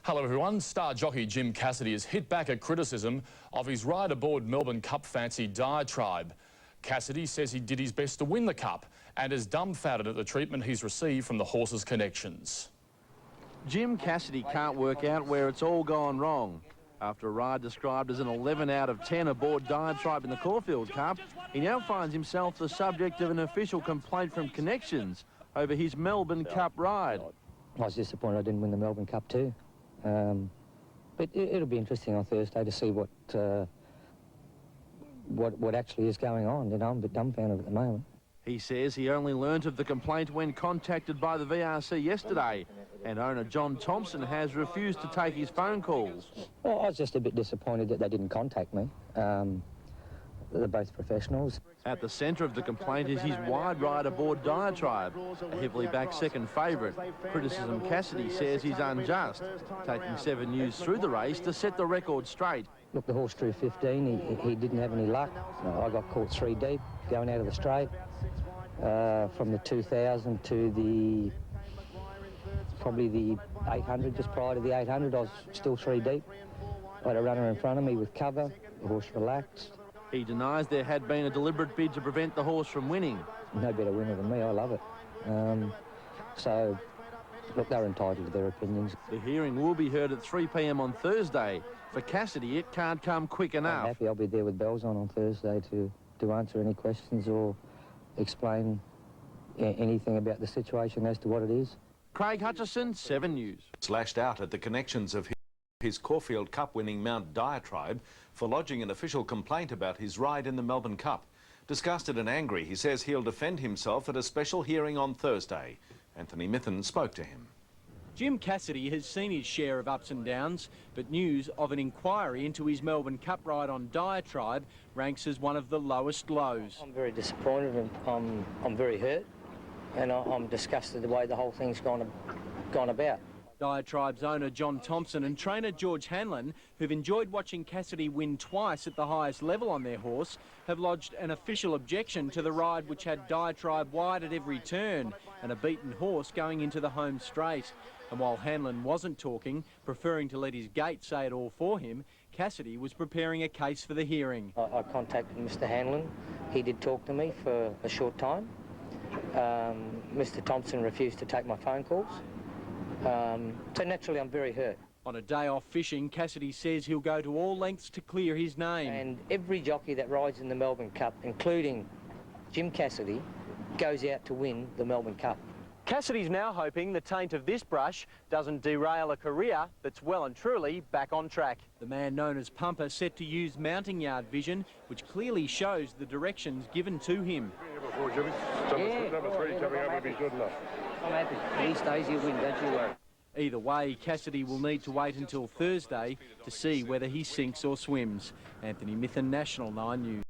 Hello everyone. Star jockey Jim Cassidy has hit back at criticism of his ride aboard Melbourne Cup fancy Diatribe. Cassidy says he did his best to win the Cup and is dumbfounded at the treatment he's received from the horse's connections. Jim Cassidy can't work out where it's all gone wrong. After a ride described as an 11 out of 10 aboard Diatribe in the Caulfield Cup, he now finds himself the subject of an official complaint from Connections over his Melbourne Cup ride. I was disappointed I didn't win the Melbourne Cup too. But it'll be interesting on Thursday to see what actually is going on. You know, I'm a bit dumbfounded at the moment. He says he only learnt of the complaint when contacted by the VRC yesterday, and owner John Thompson has refused to take his phone calls. Well, I was just a bit disappointed that they didn't contact me. They're both professionals. At the centre of the complaint is his wide ride aboard Diatribe, a heavily backed second favourite. Criticism Cassidy says he's unjust, taking 7 years through the race to set the record straight. Look, the horse drew 15. He didn't have any luck. I got caught 3 deep going out of the straight. From the 2000 to probably the 800, just prior to the 800, I was still 3 deep. I had a runner in front of me with cover. The horse relaxed. He denies there had been a deliberate bid to prevent the horse from winning. No better winner than me. I love it. So, look, they're entitled to their opinions. The hearing will be heard at 3 p.m. on Thursday. For Cassidy, it can't come quick enough. I'm happy I'll be there with bells on Thursday to answer any questions or explain anything about the situation as to what it is. Craig Hutchison, 7 News. Lashed out at the Connections of his Caulfield Cup winning mount Diatribe for lodging an official complaint about his ride in the Melbourne Cup. Disgusted and angry, he says he'll defend himself at a special hearing on Thursday. Anthony Mithen spoke to him. Jim Cassidy has seen his share of ups and downs, but news of an inquiry into his Melbourne Cup ride on Diatribe ranks as one of the lowest lows. I'm very disappointed and I'm very hurt, and I'm disgusted the way the whole thing's gone about. Diatribe's owner John Thompson and trainer George Hanlon, who've enjoyed watching Cassidy win twice at the highest level on their horse, have lodged an official objection to the ride which had Diatribe wide at every turn and a beaten horse going into the home straight. And while Hanlon wasn't talking, preferring to let his gait say it all for him, Cassidy was preparing a case for the hearing. I contacted Mr. Hanlon. He did talk to me for a short time. Mr. Thompson refused to take my phone calls. So naturally I'm very hurt. On a day off fishing, Cassidy says he'll go to all lengths to clear his name. And every jockey that rides in the Melbourne Cup, including Jim Cassidy, goes out to win the Melbourne Cup. Cassidy's now hoping the taint of this brush doesn't derail a career that's well and truly back on track. The man known as Pumper set to use mounting yard vision, which clearly shows the directions given to him. Number 3 coming up will be good enough. I'm happy. If he stays, he'll win, don't you worry. Either way, Cassidy will need to wait until Thursday to see whether he sinks or swims. Anthony Mithen, National 9 News.